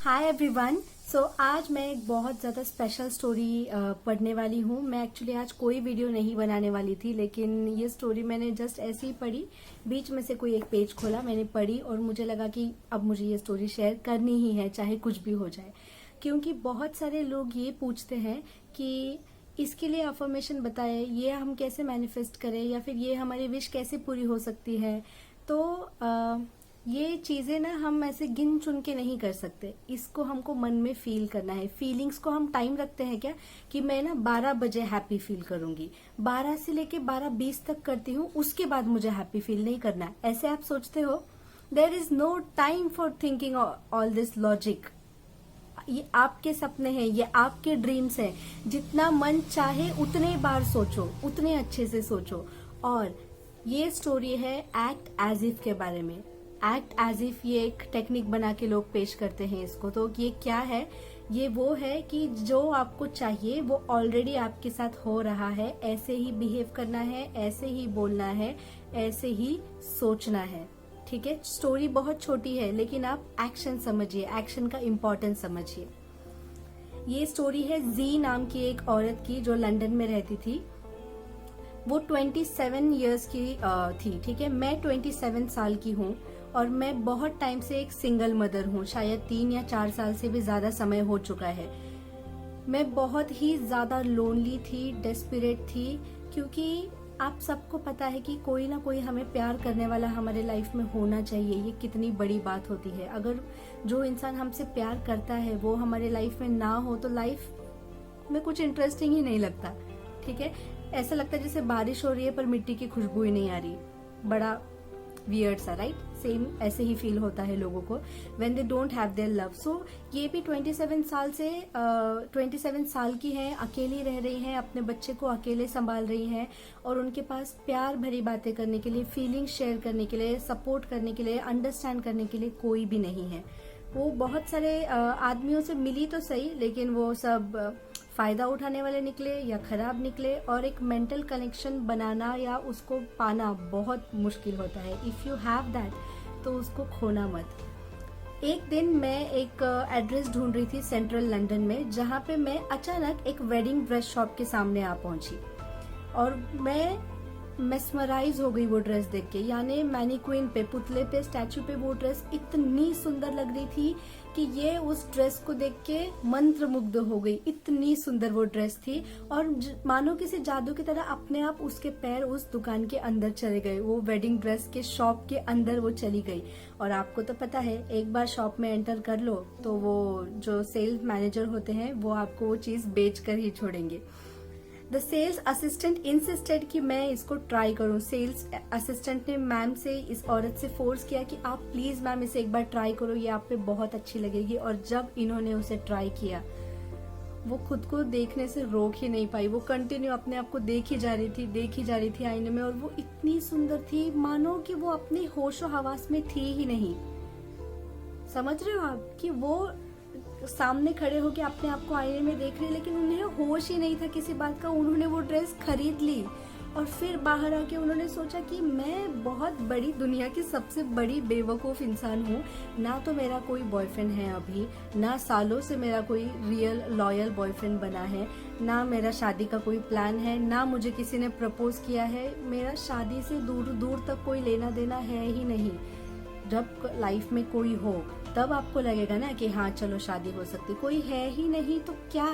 Hi everyone. आज मैं एक बहुत ज़्यादा स्पेशल स्टोरी पढ़ने वाली हूँ। मैं एक्चुअली आज कोई वीडियो नहीं बनाने वाली थी, लेकिन ये स्टोरी मैंने जस्ट ऐसे ही पढ़ी। बीच में से कोई एक पेज खोला, मैंने पढ़ी और मुझे लगा कि अब मुझे ये स्टोरी शेयर करनी ही है, चाहे कुछ भी हो जाए। क्योंकि बहुत सारे लोग ये पूछते हैं कि इसके लिए अफर्मेशन बताए, ये हम कैसे मैनिफेस्ट करें, या फिर ये हमारी विश कैसे पूरी हो सकती है। तो ये चीजें ना हम ऐसे गिन चुन के नहीं कर सकते, इसको हमको मन में फील करना है। फीलिंग्स को हम टाइम रखते हैं क्या कि मैं ना 12 बजे हैप्पी फील करूंगी, 12 से लेके 12:20 तक करती हूँ, उसके बाद मुझे हैप्पी फील नहीं करना है, ऐसे आप सोचते हो। There is no time for thinking all this logic. ये आपके सपने हैं, ये आपके ड्रीम्स हैं। जितना मन चाहे उतने बार सोचो, उतने अच्छे से सोचो। और ये स्टोरी है एक्ट एज इफ के बारे में। एक्ट एज इफ ये एक टेक्निक बना के लोग पेश करते हैं इसको। तो ये क्या है? ये वो है कि जो आपको चाहिए वो ऑलरेडी आपके साथ हो रहा है, ऐसे ही बिहेव करना है, ऐसे ही बोलना है, ऐसे ही सोचना है। ठीक है, स्टोरी बहुत छोटी है, लेकिन आप एक्शन समझिए, एक्शन का इम्पोर्टेंस समझिए। ये स्टोरी है जी नाम की एक औरत की, जो लंदन में रहती थी। वो 27 इयर्स की थी। ठीक है, मैं 27 साल की हूँ और मैं बहुत टाइम से एक सिंगल मदर हूँ। शायद 3 या 4 साल से भी ज्यादा समय हो चुका है। मैं बहुत ही ज्यादा लोनली थी, डेस्परेट थी, क्योंकि आप सबको पता है कि कोई ना कोई हमें प्यार करने वाला हमारे लाइफ में होना चाहिए। ये कितनी बड़ी बात होती है। अगर जो इंसान हमसे प्यार करता है वो हमारे लाइफ में ना हो तो लाइफ में कुछ इंटरेस्टिंग ही नहीं लगता। ठीक है, ऐसा लगता है जैसे बारिश हो रही है पर मिट्टी की खुशबू ही नहीं आ रही। बड़ा वियर्ड सा, राइट? सेम ऐसे ही फील होता है लोगों को when they don't have their love. So ये भी 27 साल की हैं, अकेली रह रही हैं, अपने बच्चे को अकेले संभाल रही हैं, और उनके पास प्यार भरी बातें करने के लिए, फीलिंग शेयर करने के लिए, सपोर्ट करने के लिए, अंडरस्टैंड करने के लिए कोई भी नहीं है। वो बहुत सारे आदमियों से मिली तो सही, लेकिन वो सब फायदा उठाने वाले निकले या खराब निकले। और एक मेंटल कनेक्शन बनाना या उसको पाना बहुत मुश्किल होता है। इफ यू हैव दैट तो उसको खोना मत। एक दिन मैं एक एड्रेस ढूंढ रही थी सेंट्रल लंदन में, जहां पे मैं अचानक एक वेडिंग ड्रेस शॉप के सामने आ पहुंची और मैं मेस्मराइज हो गई वो ड्रेस देख के। यानी मैनीक्वीन पे, पुतले पे, स्टैचू पे वो ड्रेस इतनी सुंदर लग रही थी कि ये उस ड्रेस को देख के मंत्रमुग्ध हो गई। इतनी सुंदर वो ड्रेस थी और मानो किसी जादू की तरह अपने आप उसके पैर उस दुकान के अंदर चले गए। वो वेडिंग ड्रेस के शॉप के अंदर वो चली गई। और आपको तो पता है, एक बार शॉप में एंटर कर लो तो वो जो सेल्स मैनेजर होते हैं वो आपको वो चीज बेच कर ही छोड़ेंगे। द सेल्स असिस्टेंट इंसिस्टेड कि मैं इसको ट्राई करूं। सेल्स असिस्टेंट ने मैम से, इस औरत से फोर्स किया कि आप प्लीज मैम इसे एक बार ट्राई करो, ये आप पे बहुत अच्छी लगेगी। और जब इन्होंने उसे ट्राई किया, वो खुद को देखने से रोक ही नहीं पाई। वो कंटिन्यू अपने आप को देखी जा रही थी आईने में। और वो इतनी सुंदर थी मानो कि वो अपने होशो हवास में थी ही नहीं। समझ रहे हो आप कि वो सामने खड़े होके अपने आप को आईने में देख रहे, लेकिन उन्हें होश ही नहीं था किसी बात का। उन्होंने वो ड्रेस खरीद ली और फिर बाहर आके उन्होंने सोचा कि मैं बहुत बड़ी, दुनिया की सबसे बड़ी बेवकूफ इंसान हूँ। ना तो मेरा कोई बॉयफ्रेंड है अभी, ना सालों से मेरा कोई रियल लॉयल बॉयफ्रेंड बना है, ना मेरा शादी का कोई प्लान है, ना मुझे किसी ने प्रपोज किया है। मेरा शादी से दूर दूर तक कोई लेना देना है ही नहीं। जब लाइफ में कोई हो तब आपको लगेगा ना कि हाँ चलो शादी हो सकती। कोई है ही नहीं तो क्या।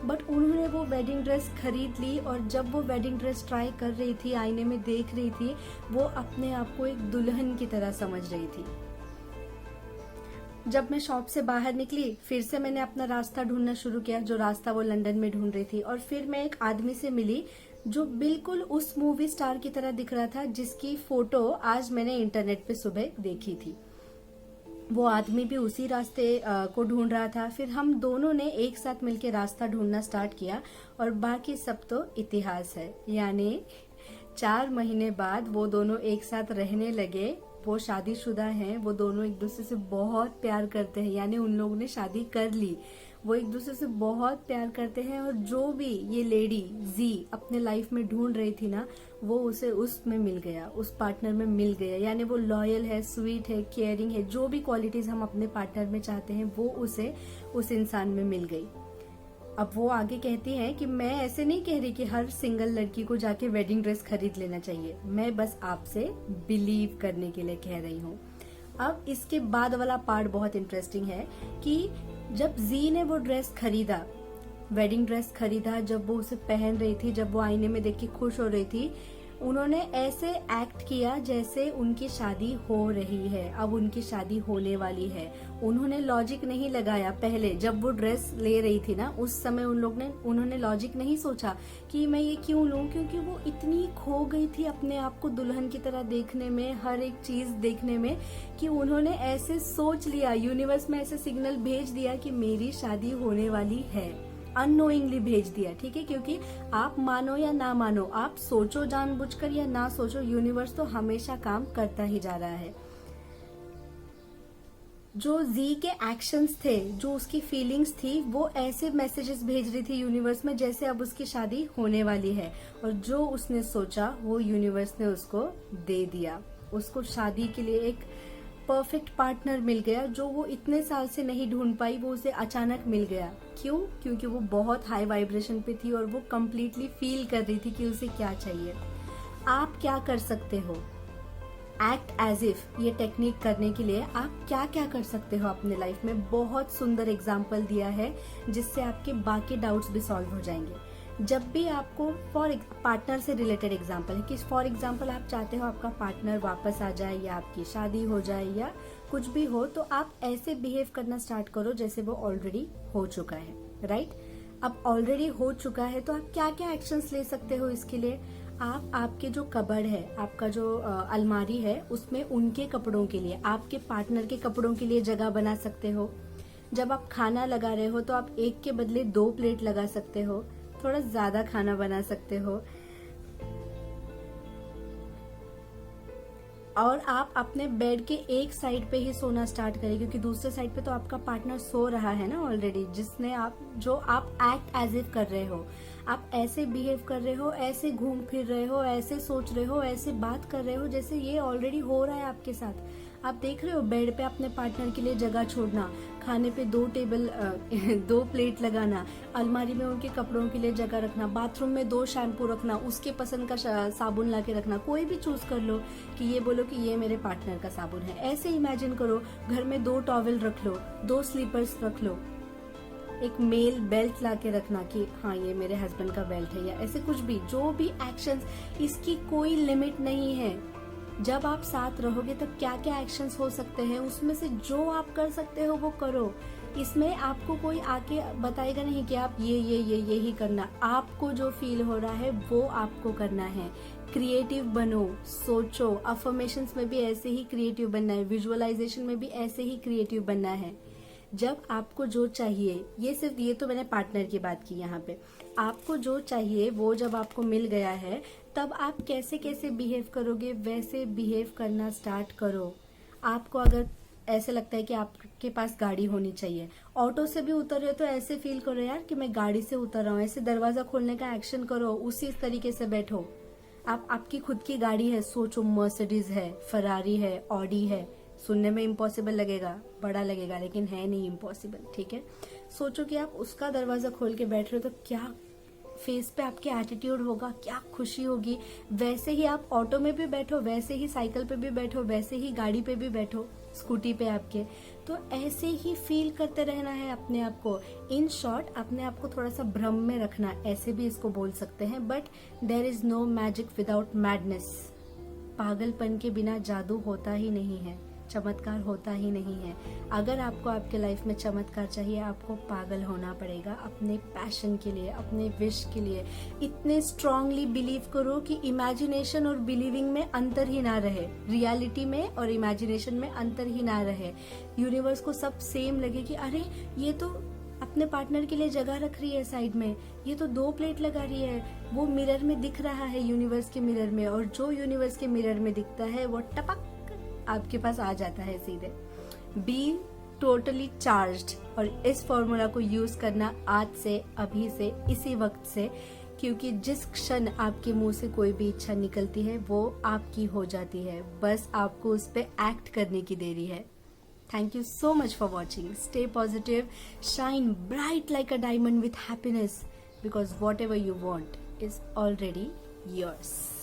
बट उन्होंने वो वेडिंग ड्रेस खरीद ली और जब वो वेडिंग ड्रेस ट्राई कर रही थी, आईने में देख रही थी, वो अपने आप को एक दुल्हन की तरह समझ रही थी। जब मैं शॉप से बाहर निकली, फिर से मैंने अपना रास्ता ढूंढना शुरू किया, जो रास्ता वो लंदन में ढूंढ रही थी। और फिर मैं एक आदमी से मिली जो बिल्कुल उस मूवी स्टार की तरह दिख रहा था, जिसकी फोटो आज मैंने इंटरनेट पे सुबह देखी थी। वो आदमी भी उसी रास्ते को ढूंढ रहा था। फिर हम दोनों ने एक साथ मिलकर रास्ता ढूंढना स्टार्ट किया और बाकी सब तो इतिहास है। यानी 4 महीने बाद वो दोनों एक साथ रहने लगे। वो शादीशुदा हैं, वो दोनों एक दूसरे से बहुत प्यार करते हैं। यानी उन लोगों ने शादी कर ली। वो एक दूसरे से बहुत प्यार करते हैं, और जो भी ये लेडी जी अपने लाइफ में ढूंढ रही थी ना, वो उसे उसमें मिल गया, उस पार्टनर में मिल गया। यानी वो लॉयल है, स्वीट है, केयरिंग है, जो भी क्वालिटीज हम अपने पार्टनर में चाहते हैं वो उसे उस इंसान में मिल गई। अब वो आगे कहती है कि मैं ऐसे नहीं कह रही कि हर सिंगल लड़की को जाके वेडिंग ड्रेस खरीद लेना चाहिए, मैं बस आपसे बिलीव करने के लिए कह रही हूँ। अब इसके बाद वाला पार्ट बहुत इंटरेस्टिंग है कि जब जी ने वो ड्रेस खरीदा, वेडिंग ड्रेस खरीदा, जब वो उसे पहन रही थी, जब वो आईने में देख के खुश हो रही थी, उन्होंने ऐसे एक्ट किया जैसे उनकी शादी हो रही है, अब उनकी शादी होने वाली है। उन्होंने लॉजिक नहीं लगाया पहले, जब वो ड्रेस ले रही थी ना उस समय उन्होंने लॉजिक नहीं सोचा कि मैं ये क्यों लूं, क्योंकि वो इतनी खो गई थी अपने आप को दुल्हन की तरह देखने में, हर एक चीज देखने में, कि उन्होंने ऐसे सोच लिया, यूनिवर्स में ऐसे सिग्नल भेज दिया कि मेरी शादी होने वाली है, अननोइंगली भेज दिया। ठीक है, क्योंकि आप मानो या ना मानो, आप सोचो जानबूझकर या ना सोचो, यूनिवर्स तो हमेशा काम करता ही जा रहा है। जो जी के एक्शंस थे, जो उसकी फीलिंग्स थी, वो ऐसे मैसेजेस भेज रही थी यूनिवर्स में जैसे अब उसकी शादी होने वाली है, और जो उसने सोचा वो यूनिवर्स ने उसको दे दिया। उसको शादी के लिए एक परफेक्ट पार्टनर मिल गया, जो वो इतने साल से नहीं ढूंढ पाई, वो उसे अचानक मिल गया। क्यों? क्योंकि वो बहुत हाई वाइब्रेशन पे थी और वो कम्प्लीटली फील कर रही थी कि उसे क्या चाहिए। आप क्या कर सकते हो एक्ट एज इफ, ये टेक्निक करने के लिए आप क्या क्या कर सकते हो अपने लाइफ में? बहुत सुंदर एग्जाम्पल दिया है जिससे आपके बाकी डाउट्स भी सॉल्व हो जाएंगे। जब भी आपको पार्टनर से रिलेटेड एग्जाम्पल है कि फॉर एग्जाम्पल आप चाहते हो आपका पार्टनर वापस आ जाए या आपकी शादी हो जाए या कुछ भी हो, तो आप ऐसे बिहेव करना स्टार्ट करो जैसे वो ऑलरेडी हो चुका है, राइट? अब ऑलरेडी हो चुका है तो आप क्या क्या एक्शंस ले सकते हो इसके लिए? आप आपके जो कबर्ड है, आपका जो अलमारी है, उसमें उनके कपड़ों के लिए, आपके पार्टनर के कपड़ों के लिए जगह बना सकते हो। जब आप खाना लगा रहे हो तो आप एक के बदले 2 प्लेट लगा सकते हो, थोड़ा ज्यादा खाना बना सकते हो। और आप अपने बेड के एक साइड पे ही सोना स्टार्ट करें, क्योंकि दूसरे साइड पे तो आपका पार्टनर सो रहा है ना ऑलरेडी, जिसने आप एक्ट एज इफ कर रहे हो, आप ऐसे बिहेव कर रहे हो, ऐसे घूम फिर रहे हो, ऐसे सोच रहे हो, ऐसे बात कर रहे हो जैसे ये ऑलरेडी हो रहा है आपके साथ। आप देख रहे हो बेड पे अपने पार्टनर के लिए जगह छोड़ना, खाने पे 2 प्लेट लगाना, अलमारी में उनके कपड़ों के लिए जगह रखना, बाथरूम में 2 शैम्पू रखना, उसके पसंद का साबुन ला के रखना, कोई भी चूज कर लो कि ये बोलो कि ये मेरे पार्टनर का साबुन है। ऐसे इमेजिन करो, घर में 2 टॉवेल रख लो, 2 स्लीपर्स रख लो, एक मेल बेल्ट ला के रखना कि हाँ ये मेरे हस्बैंड का बेल्ट है, या ऐसे कुछ भी, जो भी एक्शंस, इसकी कोई लिमिट नहीं है। जब आप साथ रहोगे तब क्या क्या एक्शंस हो सकते हैं, उसमें से जो आप कर सकते हो वो करो। इसमें आपको कोई आके बताएगा नहीं कि आप ये ही करना, आपको जो फील हो रहा है वो आपको करना है। क्रिएटिव बनो, सोचो, अफर्मेशंस में भी ऐसे ही क्रिएटिव बनना है, विजुअलाइजेशन में भी ऐसे ही क्रिएटिव बनना है। जब आपको जो चाहिए, ये तो मैंने पार्टनर की बात की, यहाँ पे आपको जो चाहिए वो जब आपको मिल गया है, तब आप कैसे कैसे बिहेव करोगे वैसे बिहेव करना स्टार्ट करो। आपको अगर ऐसे लगता है कि आपके पास गाड़ी होनी चाहिए, ऑटो से भी उतर रहे हो तो ऐसे फील करो यार कि मैं गाड़ी से उतर रहा हूँ, ऐसे दरवाजा खोलने का एक्शन करो, उसी तरीके से बैठो। आप आपकी खुद की गाड़ी है, सोचो मर्सिडीज है, फरारी है, ऑडी है। सुनने में इम्पॉसिबल लगेगा, बड़ा लगेगा, लेकिन है नहीं इम्पॉसिबल, ठीक है? सोचो कि आप उसका दरवाजा खोल के बैठ रहे हो तो क्या फेस पे आपके एटीट्यूड होगा, क्या खुशी होगी। वैसे ही आप ऑटो में भी बैठो, वैसे ही साइकिल पे भी बैठो, वैसे ही गाड़ी पे भी बैठो, स्कूटी पे आपके, तो ऐसे ही फील करते रहना है अपने आप को। इन शॉर्ट, अपने आप को थोड़ा सा भ्रम में रखना, ऐसे भी इसको बोल सकते हैं। But there is no magic without madness. पागलपन के बिना जादू होता ही नहीं है, चमत्कार होता ही नहीं है। अगर आपको आपके लाइफ में चमत्कार चाहिए, आपको पागल होना पड़ेगा अपने पैशन के लिए, अपने विश के लिए। इतने स्ट्रांगली बिलीव करो कि इमेजिनेशन और बिलीविंग में अंतर ही ना रहे, रियलिटी में और इमेजिनेशन में अंतर ही ना रहे। यूनिवर्स को सब सेम लगे कि अरे ये तो अपने पार्टनर के लिए जगह रख रही है साइड में, ये तो 2 प्लेट लगा रही है, वो मिरर में दिख रहा है, यूनिवर्स के मिरर में, और जो यूनिवर्स के मिरर में दिखता है वो टपक आपके पास आ जाता है सीधे। Be totally charged. और इस फॉर्मूला को यूज करना आज से, अभी से, इसी वक्त से, क्योंकि जिस क्षण आपके मुंह से कोई भी इच्छा निकलती है वो आपकी हो जाती है। बस आपको उस पर एक्ट करने की देरी है। Thank you so much for watching. Stay positive, shine bright like a diamond with happiness, because whatever you want is already yours.